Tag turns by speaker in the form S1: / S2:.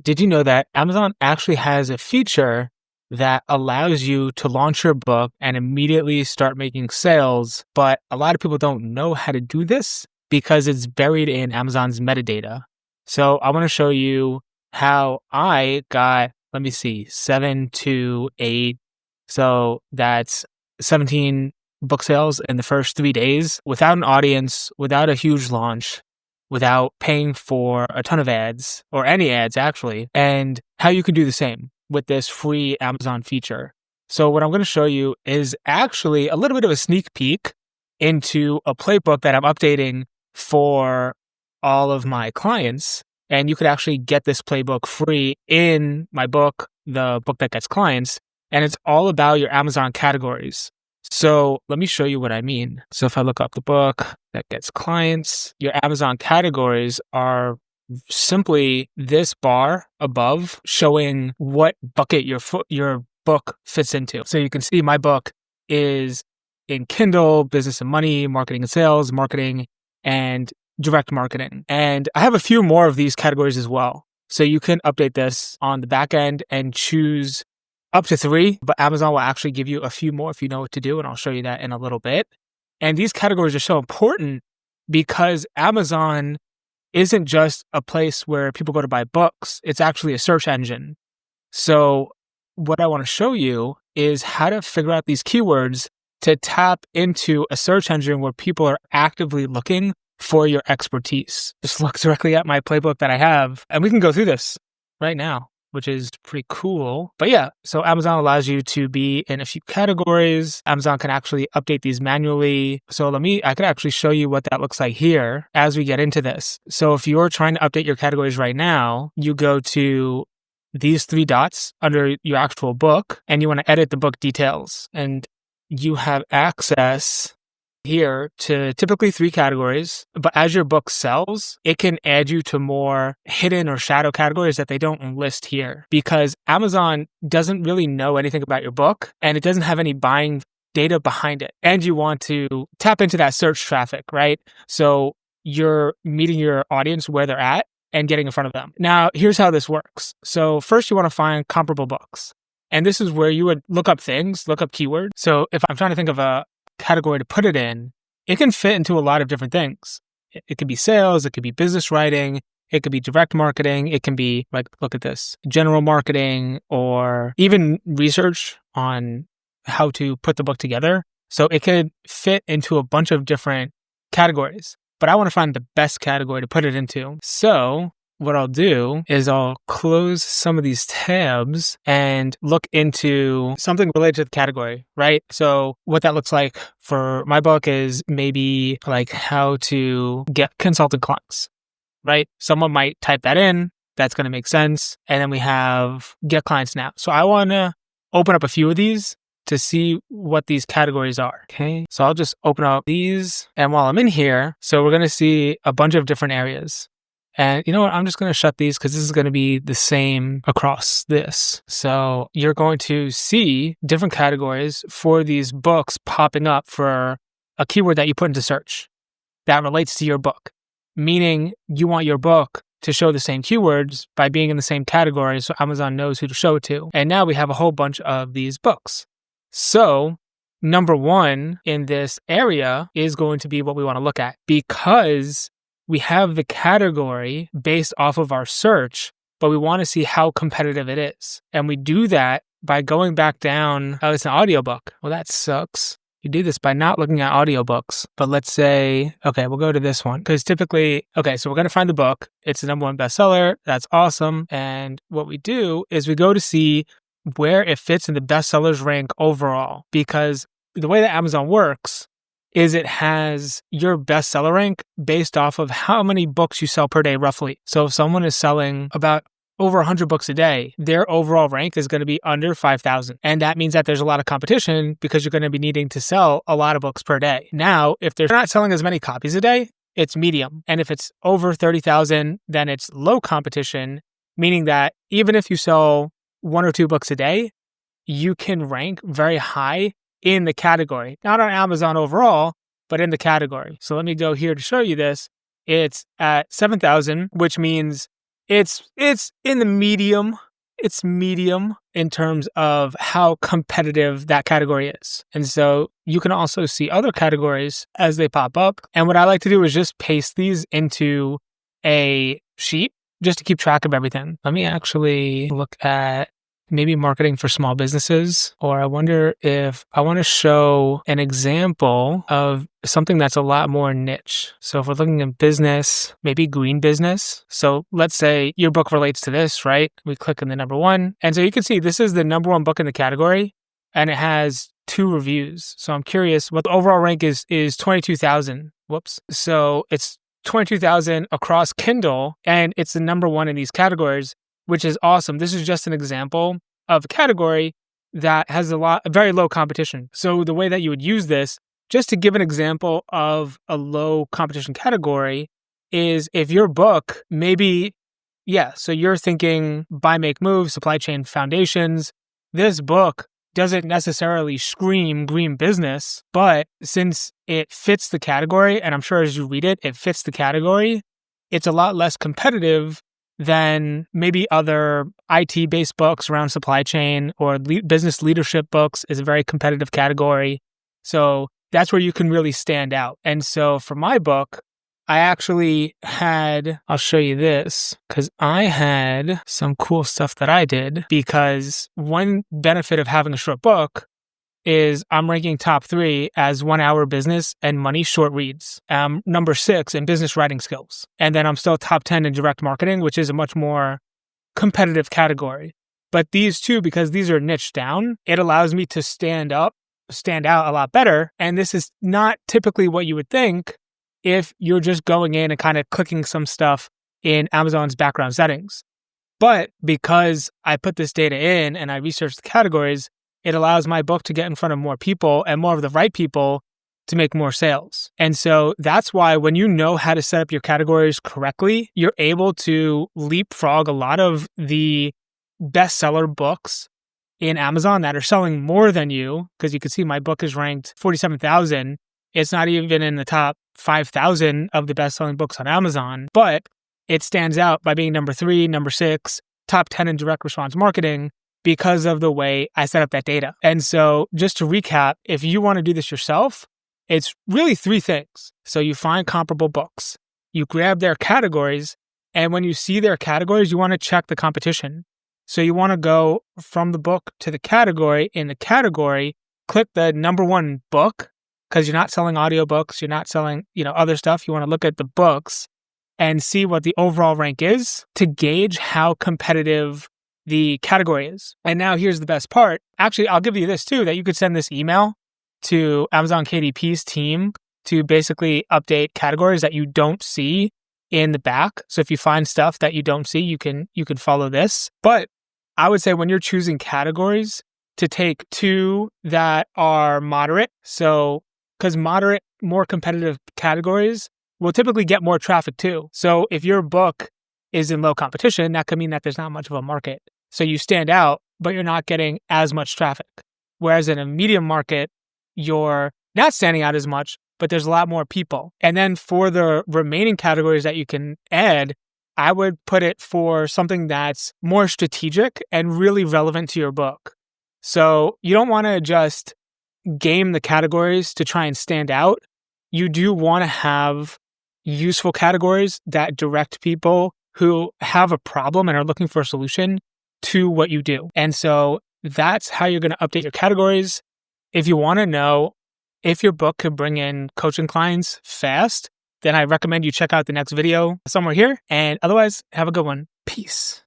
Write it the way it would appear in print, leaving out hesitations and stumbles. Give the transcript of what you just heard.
S1: Did you know that Amazon actually has a feature that allows you to launch your book and immediately start making sales? But a lot of people don't know how to do this because it's buried in Amazon's metadata. So I want to show you how I got, let me see, 7 to 8. So that's 17 book sales in the first 3 days without an audience, without a huge launch, without paying for a ton of ads or any ads actually, and how you can do the same with this free Amazon feature. So what I'm going to show you is actually a little bit of a sneak peek into a playbook that I'm updating for all of my clients. And you could actually get this playbook free in my book, the book that gets clients. And it's all about your Amazon categories. So let me show you what I mean. So if I look up the book that gets clients, your Amazon categories are simply this bar above showing what bucket your book fits into. So you can see my book is in Kindle, business and money, marketing and sales, marketing, and direct marketing. And I have a few more of these categories as well. So you can update this on the back end and choose up to 3, but Amazon will actually give you a few more if you know what to do, and I'll show you that in a little bit. And these categories are so important because Amazon isn't just a place where people go to buy books, it's actually a search engine. So what I want to show you is how to figure out these keywords to tap into a search engine where people are actively looking for your expertise. Just look directly at my playbook that I have, and we can go through this right now, which is pretty cool. But yeah, so Amazon allows you to be in a few categories. Amazon can actually update these manually. So I could actually show you what that looks like here as we get into this. So if you're trying to update your categories right now, you go to these 3 dots under your actual book, and you want to edit the book details. And you have access here to typically 3 categories, but as your book sells, it can add you to more hidden or shadow categories that they don't list here because Amazon doesn't really know anything about your book and it doesn't have any buying data behind it. And you want to tap into that search traffic, right? So you're meeting your audience where they're at and getting in front of them. Now, here's how this works. So first you want to find comparable books. And this is where you would look up keywords. So if I'm trying to think of a category to put it in, it can fit into a lot of different things. It could be sales, it could be business writing, it could be direct marketing, it can be like, look at this, general marketing, or even research on how to put the book together. So it could fit into a bunch of different categories, but I want to find the best category to put it into. So what I'll do is I'll close some of these tabs and look into something related to the category, right? So what that looks like for my book is maybe like how to get consultant clients, right? Someone might type that in. That's going to make sense. And then we have get clients now. So I want to open up a few of these to see what these categories are. Okay. So I'll just open up these. And while I'm in here, so we're going to see a bunch of different areas. And you know what? I'm just going to shut these because this is going to be the same across this. So you're going to see different categories for these books popping up for a keyword that you put into search that relates to your book, meaning you want your book to show the same keywords by being in the same category so Amazon knows who to show it to. And now we have a whole bunch of these books. So number 1 in this area is going to be what we want to look at because we have the category based off of our search, but we want to see how competitive it is. And we do that by going back down. Oh, it's an audiobook. Well, that sucks. You do this by not looking at audiobooks. But let's say, okay, we'll go to this one. Because typically, okay, so we're going to find the book. It's the #1 bestseller. That's awesome. And what we do is we go to see where it fits in the bestsellers rank overall. Because the way that Amazon works is it has your bestseller rank based off of how many books you sell per day, roughly. So if someone is selling about over 100 books a day, their overall rank is going to be under 5,000. And that means that there's a lot of competition because you're going to be needing to sell a lot of books per day. Now, if they're not selling as many copies a day, it's medium. And if it's over 30,000, then it's low competition, meaning that even if you sell 1 or 2 books a day, you can rank very high in the category, not on Amazon overall, but in the category. So let me go here to show you this. It's at 7,000, which means It's in the medium. It's medium in terms of how competitive that category is. And so you can also see other categories as they pop up. And what I like to do is just paste these into a sheet just to keep track of everything. Let me actually look at maybe marketing for small businesses, or I wonder if I want to show an example of something that's a lot more niche. So if we're looking at business, maybe green business. So let's say your book relates to this, right? We click on the number one. And so you can see this is the number one book in the category, and it has 2 reviews. So I'm curious what the overall rank is 22,000. Whoops. So it's 22,000 across Kindle, and it's the number one in these categories, which is awesome. This is just an example of a category that has a very low competition. So the way that you would use this, just to give an example of a low competition category, is if your book so you're thinking buy, make, move, supply chain foundations. This book doesn't necessarily scream green business, but since it fits the category, and I'm sure as you read it, it fits the category, it's a lot less competitive than maybe other IT-based books around supply chain, or business leadership books is a very competitive category. So that's where you can really stand out. And so for my book, I'll show you this, because I had some cool stuff that I did, because one benefit of having a short book is I'm ranking top 3 as 1 hour business and money short reads. Number 6 in business writing skills. And then I'm still top 10 in direct marketing, which is a much more competitive category. But these two, because these are niched down, it allows me to stand out a lot better. And this is not typically what you would think if you're just going in and kind of clicking some stuff in Amazon's background settings. But because I put this data in and I researched the categories, it allows my book to get in front of more people, and more of the right people, to make more sales. And so that's why when you know how to set up your categories correctly, you're able to leapfrog a lot of the bestseller books in Amazon that are selling more than you, because you can see my book is ranked 47,000. It's not even in the top 5,000 of the best-selling books on Amazon, but it stands out by being number 3, number 6, top 10 in direct response marketing, because of the way I set up that data. And so just to recap, if you want to do this yourself, it's really 3 things. So you find comparable books, you grab their categories, and when you see their categories, you want to check the competition. So you want to go from the book to the category. In the category, click the number 1 book, because you're not selling audiobooks, you're not selling, other stuff. You want to look at the books and see what the overall rank is to gauge how competitive the category is. And now here's the best part. Actually, I'll give you this too, that you could send this email to Amazon KDP's team to basically update categories that you don't see in the back. So if you find stuff that you don't see, you can follow this. But I would say when you're choosing categories, to take 2 that are moderate. So because moderate, more competitive categories will typically get more traffic too. So if your book is in low competition, that could mean that there's not much of a market. So you stand out, but you're not getting as much traffic. Whereas in a medium market, you're not standing out as much, but there's a lot more people. And then for the remaining categories that you can add, I would put it for something that's more strategic and really relevant to your book. So you don't want to just game the categories to try and stand out. You do want to have useful categories that direct people who have a problem and are looking for a solution to what you do. And so that's how you're going to update your categories. If you want to know if your book could bring in coaching clients fast, then I recommend you check out the next video somewhere here. And otherwise, have a good one. Peace.